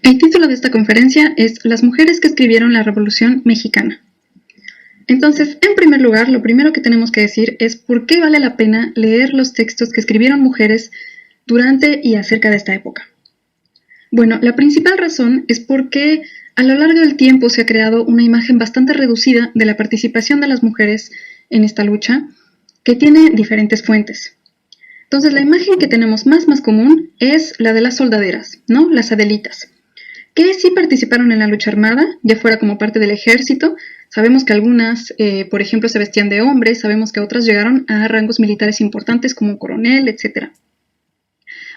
El título de esta conferencia es Las mujeres que escribieron la Revolución Mexicana. Entonces, en primer lugar, lo primero que tenemos que decir es por qué vale la pena leer los textos que escribieron mujeres durante y acerca de esta época. Bueno, la principal razón es porque a lo largo del tiempo se ha creado una imagen bastante reducida de la participación de las mujeres en esta lucha, que tiene diferentes fuentes. Entonces, la imagen que tenemos más común es la de las soldaderas, ¿no? Las adelitas, que sí participaron en la lucha armada, ya fuera como parte del ejército. Sabemos que algunas, por ejemplo, se vestían de hombres, sabemos que otras llegaron a rangos militares importantes como coronel, etc.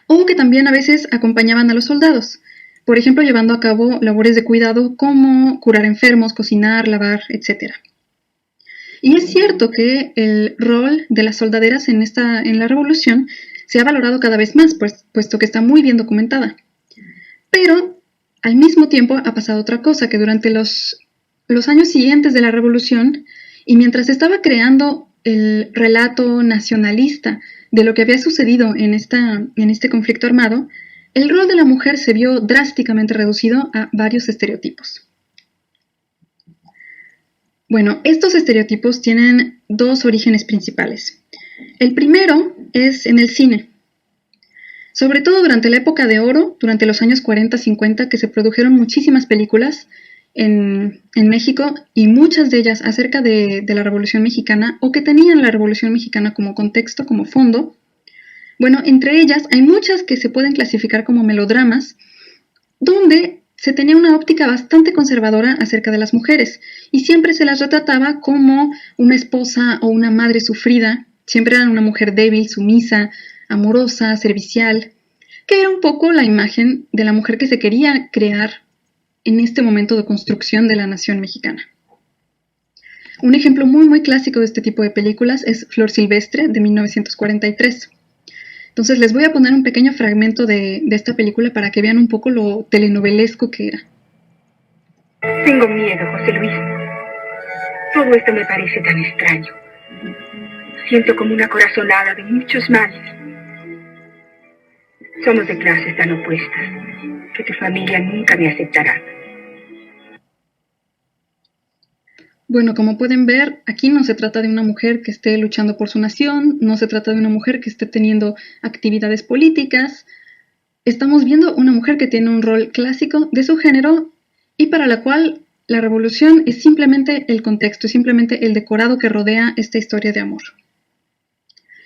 O que también a veces acompañaban a los soldados, por ejemplo, llevando a cabo labores de cuidado como curar enfermos, cocinar, lavar, etc. Y es cierto que el rol de las soldaderas en la revolución se ha valorado cada vez más, puesto que está muy bien documentada. Pero al mismo tiempo ha pasado otra cosa, que durante los años siguientes de la revolución, y mientras se estaba creando el relato nacionalista de lo que había sucedido en este conflicto armado, el rol de la mujer se vio drásticamente reducido a varios estereotipos. Bueno, estos estereotipos tienen dos orígenes principales. El primero es en el cine. Sobre todo durante la época de oro, durante los años 40-50, que se produjeron muchísimas películas en México, y muchas de ellas acerca de la Revolución Mexicana, o que tenían la Revolución Mexicana como contexto, como fondo. Bueno, entre ellas hay muchas que se pueden clasificar como melodramas, donde se tenía una óptica bastante conservadora acerca de las mujeres, y siempre se las retrataba como una esposa o una madre sufrida. Siempre era una mujer débil, sumisa, amorosa, servicial, que era un poco la imagen de la mujer que se quería crear en este momento de construcción de la nación mexicana. Un ejemplo muy clásico de este tipo de películas es Flor Silvestre, de 1943. Entonces les voy a poner un pequeño fragmento de esta película para que vean un poco lo telenovelesco que era. Tengo miedo, José Luis. Todo esto me parece tan extraño. Siento como una corazonada de muchos males. Somos de clases tan opuestas que tu familia nunca me aceptará. Bueno, como pueden ver, aquí no se trata de una mujer que esté luchando por su nación, no se trata de una mujer que esté teniendo actividades políticas. Estamos viendo una mujer que tiene un rol clásico de su género y para la cual la revolución es simplemente el contexto, es simplemente el decorado que rodea esta historia de amor.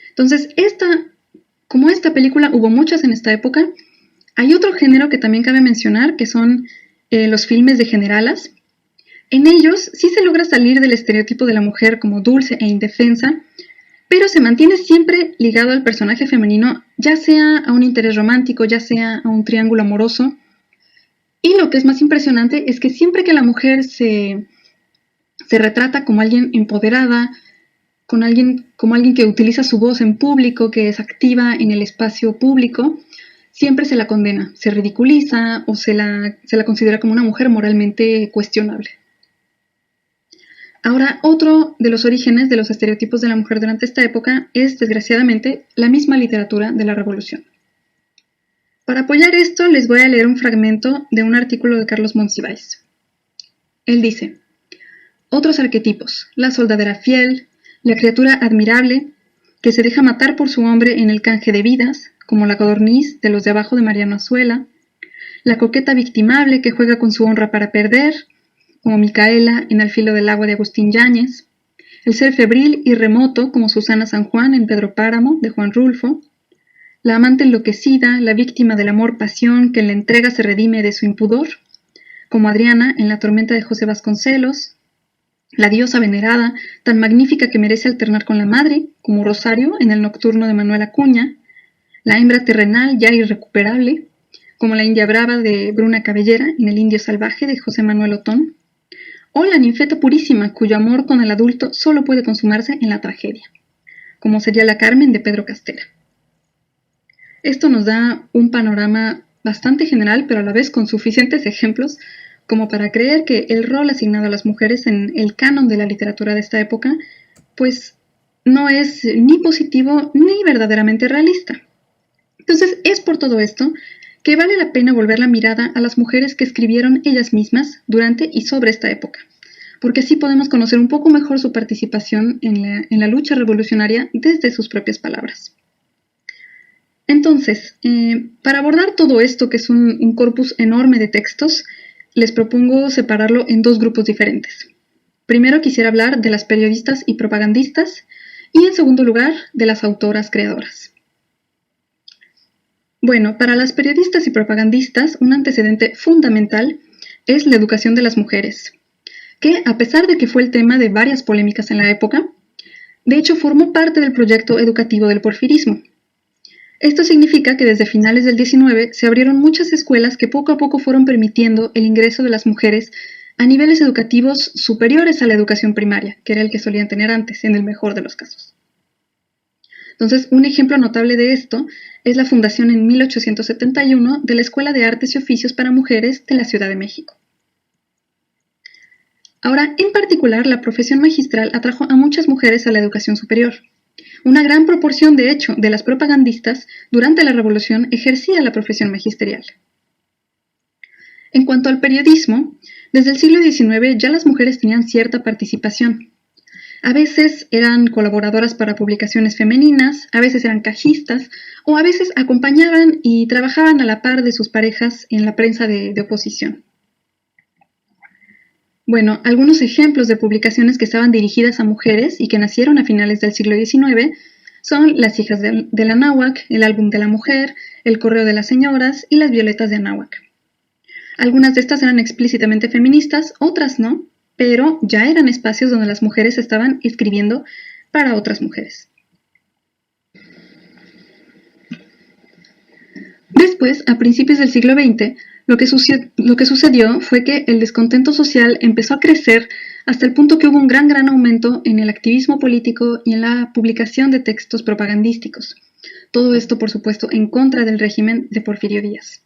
Entonces, como esta película hubo muchas en esta época, hay otro género que también cabe mencionar, que son los filmes de generalas. En ellos sí se logra salir del estereotipo de la mujer como dulce e indefensa, pero se mantiene siempre ligado al personaje femenino, ya sea a un interés romántico, ya sea a un triángulo amoroso. Y lo que es más impresionante es que siempre que la mujer se retrata como alguien empoderada, como alguien que utiliza su voz en público, que es activa en el espacio público, siempre se la condena, se ridiculiza o se la considera como una mujer moralmente cuestionable. Ahora, otro de los orígenes de los estereotipos de la mujer durante esta época es, desgraciadamente, la misma literatura de la Revolución. Para apoyar esto, les voy a leer un fragmento de un artículo de Carlos Monsiváis. Él dice: otros arquetipos, la soldadera fiel, la criatura admirable, que se deja matar por su hombre en el canje de vidas, como la codorniz de los de abajo de Mariano Azuela, la coqueta victimable que juega con su honra para perder, como Micaela en Al filo del agua de Agustín Yáñez, el ser febril y remoto como Susana San Juan en Pedro Páramo de Juan Rulfo, la amante enloquecida, la víctima del amor-pasión que en la entrega se redime de su impudor, como Adriana en La tormenta de José Vasconcelos, la diosa venerada, tan magnífica que merece alternar con la madre, como Rosario en El nocturno de Manuel Acuña, la hembra terrenal ya irrecuperable, como la india brava de Bruna Cabellera en El indio salvaje de José Manuel Otón, o la ninfeta purísima, cuyo amor con el adulto solo puede consumarse en la tragedia, como sería la Carmen de Pedro Castella. Esto nos da un panorama bastante general, pero a la vez con suficientes ejemplos como para creer que el rol asignado a las mujeres en el canon de la literatura de esta época, pues no es ni positivo ni verdaderamente realista. Entonces, es por todo esto que vale la pena volver la mirada a las mujeres que escribieron ellas mismas durante y sobre esta época, porque así podemos conocer un poco mejor su participación en la lucha revolucionaria desde sus propias palabras. Entonces, para abordar todo esto, que es un corpus enorme de textos, les propongo separarlo en dos grupos diferentes. Primero quisiera hablar de las periodistas y propagandistas, y en segundo lugar, de las autoras creadoras. Bueno, para las periodistas y propagandistas, un antecedente fundamental es la educación de las mujeres, que, a pesar de que fue el tema de varias polémicas en la época, de hecho formó parte del proyecto educativo del porfirismo. Esto significa que desde finales del 19 se abrieron muchas escuelas que poco a poco fueron permitiendo el ingreso de las mujeres a niveles educativos superiores a la educación primaria, que era el que solían tener antes, en el mejor de los casos. Entonces, un ejemplo notable de esto es la fundación en 1871 de la Escuela de Artes y Oficios para Mujeres de la Ciudad de México. Ahora, en particular, la profesión magistral atrajo a muchas mujeres a la educación superior. Una gran proporción, de hecho, de las propagandistas durante la Revolución ejercía la profesión magisterial. En cuanto al periodismo, desde el siglo XIX ya las mujeres tenían cierta participación. A veces eran colaboradoras para publicaciones femeninas, a veces eran cajistas, o a veces acompañaban y trabajaban a la par de sus parejas en la prensa de oposición. Bueno, algunos ejemplos de publicaciones que estaban dirigidas a mujeres y que nacieron a finales del siglo XIX son Las hijas de la náhuac, El álbum de la mujer, El correo de las señoras y Las violetas de Anáhuac. Algunas de estas eran explícitamente feministas, otras no, pero ya eran espacios donde las mujeres estaban escribiendo para otras mujeres. Después, a principios del siglo XX, lo que sucedió fue que el descontento social empezó a crecer hasta el punto que hubo un gran aumento en el activismo político y en la publicación de textos propagandísticos. Todo esto, por supuesto, en contra del régimen de Porfirio Díaz.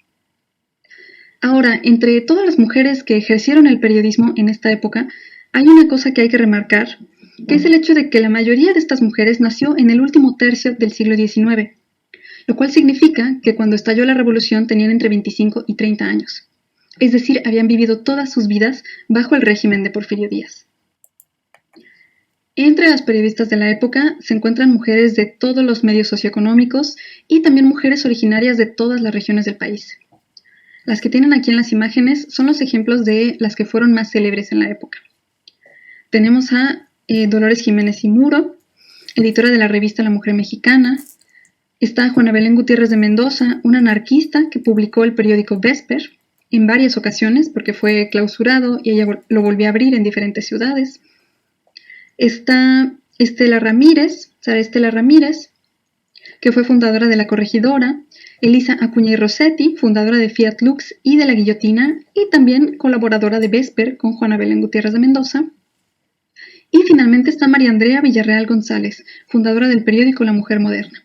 Ahora, entre todas las mujeres que ejercieron el periodismo en esta época, hay una cosa que hay que remarcar, que es el hecho de que la mayoría de estas mujeres nació en el último tercio del siglo XIX, lo cual significa que cuando estalló la revolución tenían entre 25 y 30 años. Es decir, habían vivido todas sus vidas bajo el régimen de Porfirio Díaz. Entre las periodistas de la época se encuentran mujeres de todos los medios socioeconómicos y también mujeres originarias de todas las regiones del país. Las que tienen aquí en las imágenes son los ejemplos de las que fueron más célebres en la época. Tenemos a Dolores Jiménez y Muro, editora de la revista La Mujer Mexicana. Está Juana Belén Gutiérrez de Mendoza, una anarquista que publicó el periódico Vesper en varias ocasiones porque fue clausurado y ella lo volvió a abrir en diferentes ciudades. Está Sara Estela Ramírez, que fue fundadora de La Corregidora, Elisa Acuña y Rossetti, fundadora de Fiat Lux y de La Guillotina, y también colaboradora de Vesper con Juana Belén Gutiérrez de Mendoza. Y finalmente está María Andrea Villarreal González, fundadora del periódico La Mujer Moderna.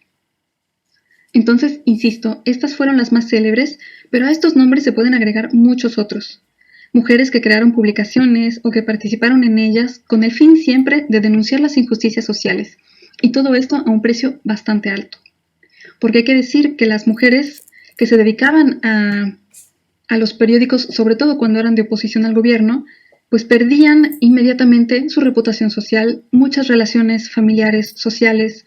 Entonces, insisto, estas fueron las más célebres, pero a estos nombres se pueden agregar muchos otros. Mujeres que crearon publicaciones o que participaron en ellas con el fin siempre de denunciar las injusticias sociales, y todo esto a un precio bastante alto. Porque hay que decir que las mujeres que se dedicaban a los periódicos, sobre todo cuando eran de oposición al gobierno, pues perdían inmediatamente su reputación social, muchas relaciones familiares, sociales,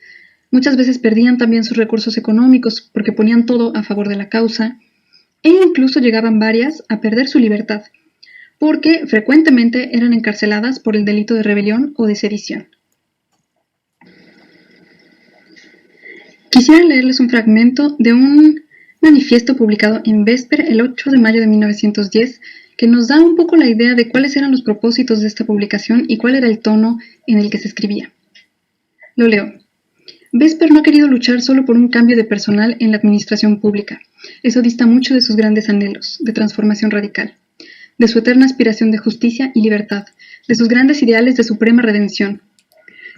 muchas veces perdían también sus recursos económicos porque ponían todo a favor de la causa, e incluso llegaban varias a perder su libertad, porque frecuentemente eran encarceladas por el delito de rebelión o de sedición. Quisiera leerles un fragmento de un manifiesto publicado en Vesper el 8 de mayo de 1910 que nos da un poco la idea de cuáles eran los propósitos de esta publicación y cuál era el tono en el que se escribía. Lo leo. Vesper no ha querido luchar solo por un cambio de personal en la administración pública. Eso dista mucho de sus grandes anhelos de transformación radical, de su eterna aspiración de justicia y libertad, de sus grandes ideales de suprema redención.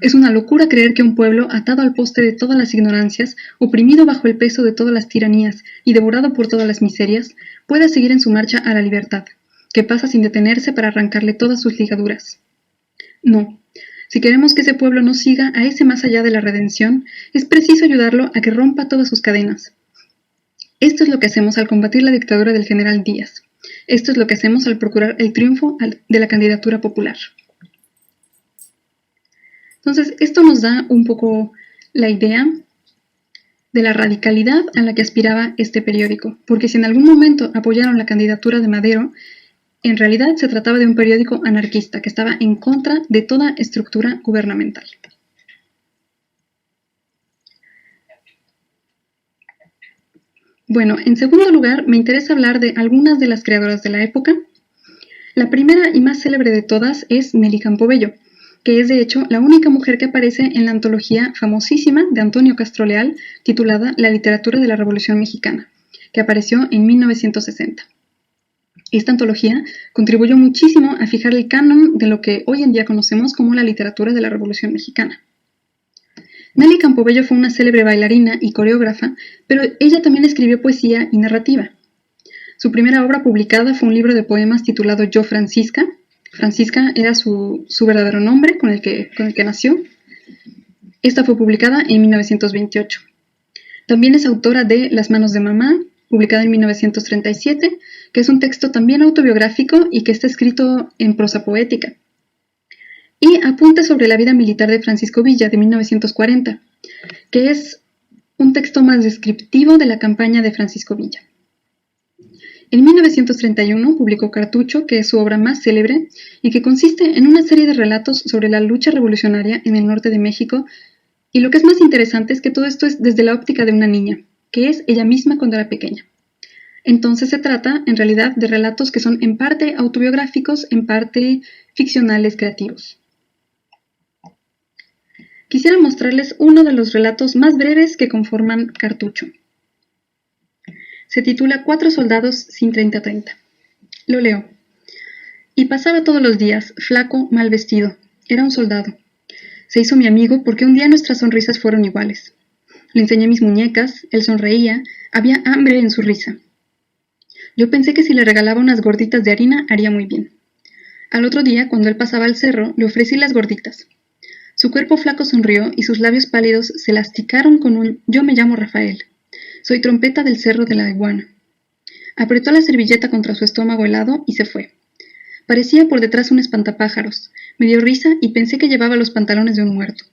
Es una locura creer que un pueblo atado al poste de todas las ignorancias, oprimido bajo el peso de todas las tiranías y devorado por todas las miserias, pueda seguir en su marcha a la libertad, que pasa sin detenerse para arrancarle todas sus ligaduras. No. Si queremos que ese pueblo no siga a ese más allá de la redención, es preciso ayudarlo a que rompa todas sus cadenas. Esto es lo que hacemos al combatir la dictadura del general Díaz. Esto es lo que hacemos al procurar el triunfo de la candidatura popular. Entonces, esto nos da un poco la idea de la radicalidad a la que aspiraba este periódico, porque si en algún momento apoyaron la candidatura de Madero, en realidad se trataba de un periódico anarquista que estaba en contra de toda estructura gubernamental. Bueno, en segundo lugar, me interesa hablar de algunas de las creadoras de la época. La primera y más célebre de todas es Nelly Campobello, que es de hecho la única mujer que aparece en la antología famosísima de Antonio Castro Leal, titulada La literatura de la Revolución Mexicana, que apareció en 1960. Esta antología contribuyó muchísimo a fijar el canon de lo que hoy en día conocemos como la literatura de la Revolución Mexicana. Nelly Campobello fue una célebre bailarina y coreógrafa, pero ella también escribió poesía y narrativa. Su primera obra publicada fue un libro de poemas titulado Yo Francisca. Francisca era su verdadero nombre con el que nació. Esta fue publicada en 1928. También es autora de Las manos de mamá, publicada en 1937, que es un texto también autobiográfico y que está escrito en prosa poética. Y Apuntes sobre la vida militar de Francisco Villa, de 1940, que es un texto más descriptivo de la campaña de Francisco Villa. En 1931 publicó Cartucho, que es su obra más célebre y que consiste en una serie de relatos sobre la lucha revolucionaria en el norte de México, y lo que es más interesante es que todo esto es desde la óptica de una niña, que es ella misma cuando era pequeña. Entonces se trata, en realidad, de relatos que son en parte autobiográficos, en parte ficcionales creativos. Quisiera mostrarles uno de los relatos más breves que conforman Cartucho. Se titula 4 soldados sin 30-30. Lo leo. Y pasaba todos los días, flaco, mal vestido. Era un soldado. Se hizo mi amigo porque un día nuestras sonrisas fueron iguales. Le enseñé mis muñecas, él sonreía, había hambre en su risa. Yo pensé que si le regalaba unas gorditas de harina haría muy bien. Al otro día, cuando él pasaba al cerro, le ofrecí las gorditas. Su cuerpo flaco sonrió y sus labios pálidos se lasticaron con un «Yo me llamo Rafael. Soy trompeta del cerro de la iguana». Apretó la servilleta contra su estómago helado y se fue. Parecía por detrás un espantapájaros. Me dio risa y pensé que llevaba los pantalones de un muerto.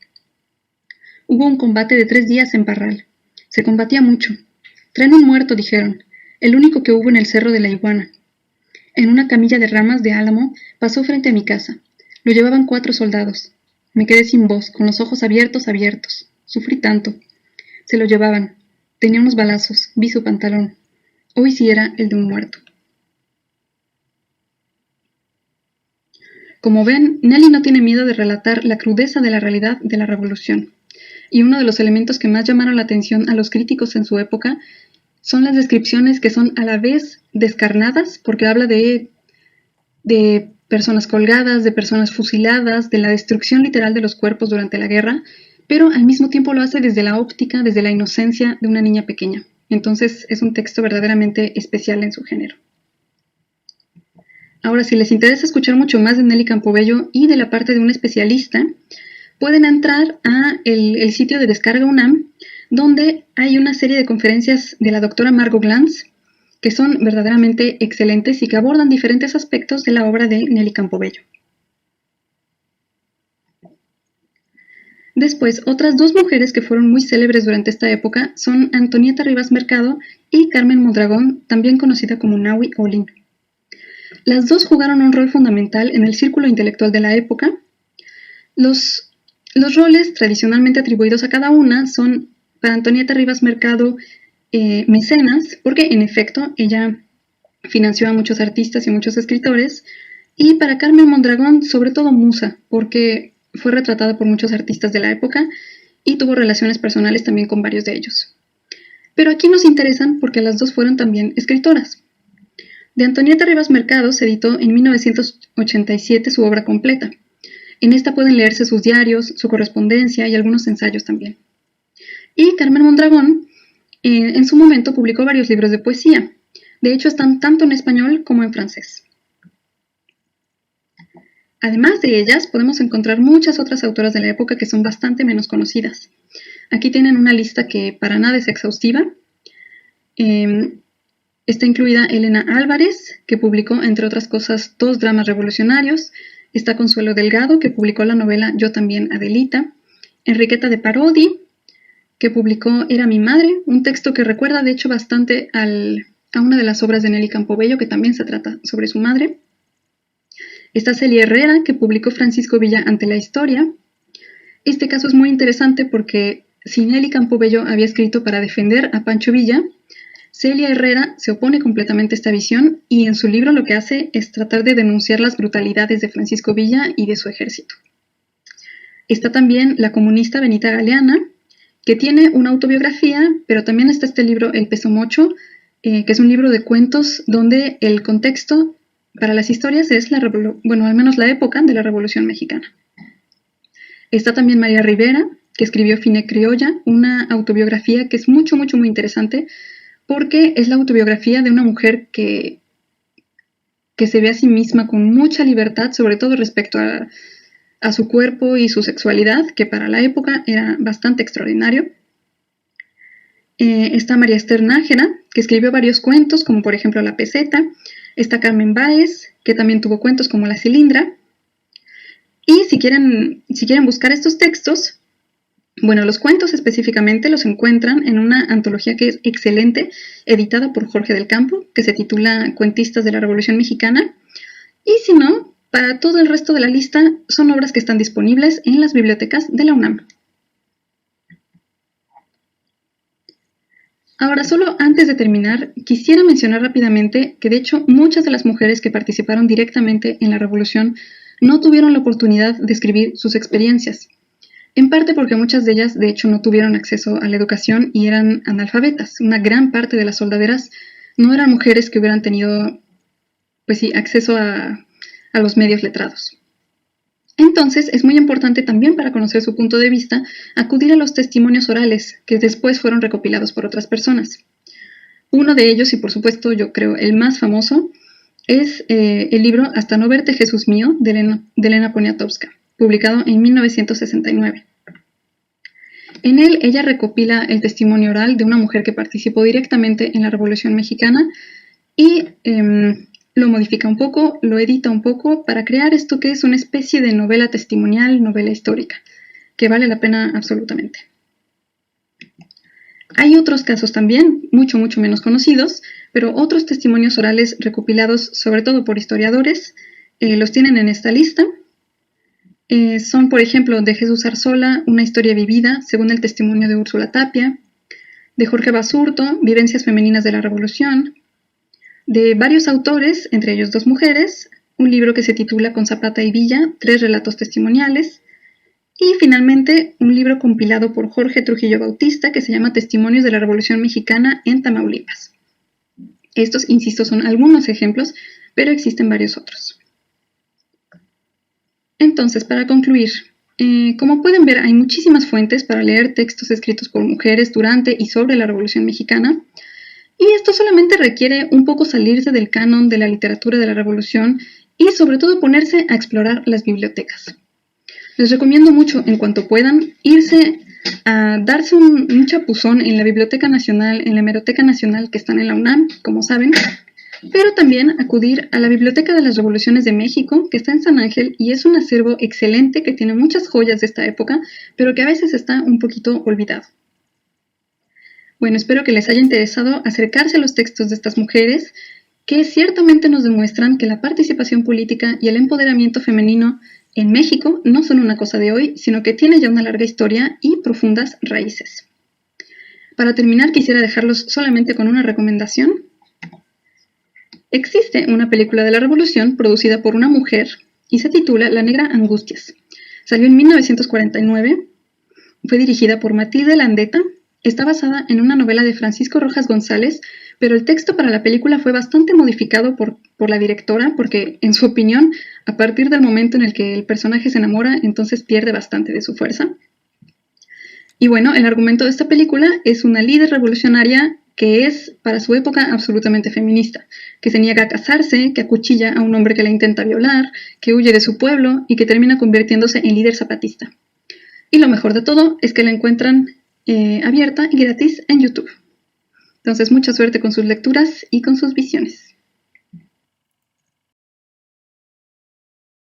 Hubo un combate de 3 días en Parral. Se combatía mucho. Traen un muerto, dijeron, el único que hubo en el cerro de la iguana. En una camilla de ramas de álamo pasó frente a mi casa. Lo llevaban 4 soldados. Me quedé sin voz, con los ojos abiertos. Sufrí tanto. Se lo llevaban. Tenía unos balazos. Vi su pantalón. Hoy sí era el de un muerto. Como ven, Nelly no tiene miedo de relatar la crudeza de la realidad de la revolución. Y uno de los elementos que más llamaron la atención a los críticos en su época son las descripciones que son a la vez descarnadas, porque habla de personas colgadas, de personas fusiladas, de la destrucción literal de los cuerpos durante la guerra, pero al mismo tiempo lo hace desde la óptica, desde la inocencia de una niña pequeña. Entonces es un texto verdaderamente especial en su género. Ahora, si les interesa escuchar mucho más de Nelly Campobello y de la parte de un especialista, pueden entrar a el sitio de Descarga UNAM, donde hay una serie de conferencias de la doctora Margot Glantz, que son verdaderamente excelentes y que abordan diferentes aspectos de la obra de Nelly Campobello. Después, otras 2 mujeres que fueron muy célebres durante esta época son Antonieta Rivas Mercado y Carmen Mondragón, también conocida como Nahui Olin. Las 2 jugaron un rol fundamental en el círculo intelectual de la época. Los roles tradicionalmente atribuidos a cada una son, para Antonieta Rivas Mercado, mecenas, porque en efecto ella financió a muchos artistas y muchos escritores, y para Carmen Mondragón, sobre todo musa, porque fue retratada por muchos artistas de la época y tuvo relaciones personales también con varios de ellos. Pero aquí nos interesan porque las 2 fueron también escritoras. De Antonieta Rivas Mercado se editó en 1987 su obra completa. En esta pueden leerse sus diarios, su correspondencia y algunos ensayos también. Y Carmen Mondragón, en su momento publicó varios libros de poesía. De hecho, están tanto en español como en francés. Además de ellas, podemos encontrar muchas otras autoras de la época que son bastante menos conocidas. Aquí tienen una lista que para nada es exhaustiva. Está incluida Elena Álvarez, que publicó, entre otras cosas, 2 dramas revolucionarios. Está Consuelo Delgado, que publicó la novela Yo también, Adelita. Enriqueta de Parodi, que publicó Era mi madre, un texto que recuerda de hecho bastante a una de las obras de Nelly Campobello, que también se trata sobre su madre. Está Celia Herrera, que publicó Francisco Villa ante la historia. Este caso es muy interesante porque si Nelly Campobello había escrito para defender a Pancho Villa, Celia Herrera se opone completamente a esta visión y en su libro lo que hace es tratar de denunciar las brutalidades de Francisco Villa y de su ejército. Está también la comunista Benita Galeana, que tiene una autobiografía, pero también está este libro El Peso Mocho, que es un libro de cuentos donde el contexto para las historias es al menos la época de la Revolución Mexicana. Está también María Rivera, que escribió Fine Criolla, una autobiografía que es muy interesante, porque es la autobiografía de una mujer que se ve a sí misma con mucha libertad, sobre todo respecto a su cuerpo y su sexualidad, que para la época era bastante extraordinario. Está María Esther Nájera, que escribió varios cuentos, como por ejemplo La Peseta. Está Carmen Báez, que también tuvo cuentos como La Cilindra. Y si quieren buscar estos textos, bueno, los cuentos específicamente los encuentran en una antología que es excelente, editada por Jorge del Campo, que se titula Cuentistas de la Revolución Mexicana. Y si no, para todo el resto de la lista son obras que están disponibles en las bibliotecas de la UNAM. Ahora, solo antes de terminar, quisiera mencionar rápidamente que de hecho muchas de las mujeres que participaron directamente en la revolución no tuvieron la oportunidad de escribir sus experiencias. En parte porque muchas de ellas, de hecho, no tuvieron acceso a la educación y eran analfabetas. Una gran parte de las soldaderas no eran mujeres que hubieran tenido, acceso a los medios letrados. Entonces, es muy importante también para conocer su punto de vista acudir a los testimonios orales, que después fueron recopilados por otras personas. Uno de ellos, y por supuesto yo creo el más famoso, es el libro Hasta no verte, Jesús mío, de Elena Poniatowska, publicado en 1969. En él, ella recopila el testimonio oral de una mujer que participó directamente en la Revolución Mexicana y lo modifica un poco, lo edita un poco para crear esto que es una especie de novela testimonial, novela histórica, que vale la pena absolutamente. Hay otros casos también, mucho menos conocidos, pero otros testimonios orales recopilados sobre todo por historiadores, los tienen en esta lista. Son, por ejemplo, de Jesús Arzola, Una historia vivida, según el testimonio de Úrsula Tapia, de Jorge Basurto, Vivencias femeninas de la Revolución, de varios autores, entre ellos 2 mujeres, un libro que se titula Con Zapata y Villa, 3 relatos testimoniales, y finalmente un libro compilado por Jorge Trujillo Bautista que se llama Testimonios de la Revolución Mexicana en Tamaulipas. Estos, insisto, son algunos ejemplos, pero existen varios otros. Entonces, para concluir, como pueden ver, hay muchísimas fuentes para leer textos escritos por mujeres durante y sobre la Revolución Mexicana, y esto solamente requiere un poco salirse del canon de la literatura de la Revolución y sobre todo ponerse a explorar las bibliotecas. Les recomiendo mucho, en cuanto puedan, irse a darse un chapuzón en la Biblioteca Nacional, en la Hemeroteca Nacional que están en la UNAM, como saben, pero también acudir a la Biblioteca de las Revoluciones de México, que está en San Ángel, y es un acervo excelente que tiene muchas joyas de esta época, pero que a veces está un poquito olvidado. Bueno, espero que les haya interesado acercarse a los textos de estas mujeres, que ciertamente nos demuestran que la participación política y el empoderamiento femenino en México no son una cosa de hoy, sino que tiene ya una larga historia y profundas raíces. Para terminar, quisiera dejarlos solamente con una recomendación. Existe una película de la Revolución producida por una mujer y se titula La Negra Angustias. Salió en 1949, fue dirigida por Matilde Landeta, está basada en una novela de Francisco Rojas González, pero el texto para la película fue bastante modificado por la directora porque, en su opinión, a partir del momento en el que el personaje se enamora, entonces pierde bastante de su fuerza. Y bueno, el argumento de esta película es una líder revolucionaria que es, para su época, absolutamente feminista, que se niega a casarse, que acuchilla a un hombre que la intenta violar, que huye de su pueblo y que termina convirtiéndose en líder zapatista. Y lo mejor de todo es que la encuentran abierta y gratis en YouTube. Entonces, mucha suerte con sus lecturas y con sus visiones.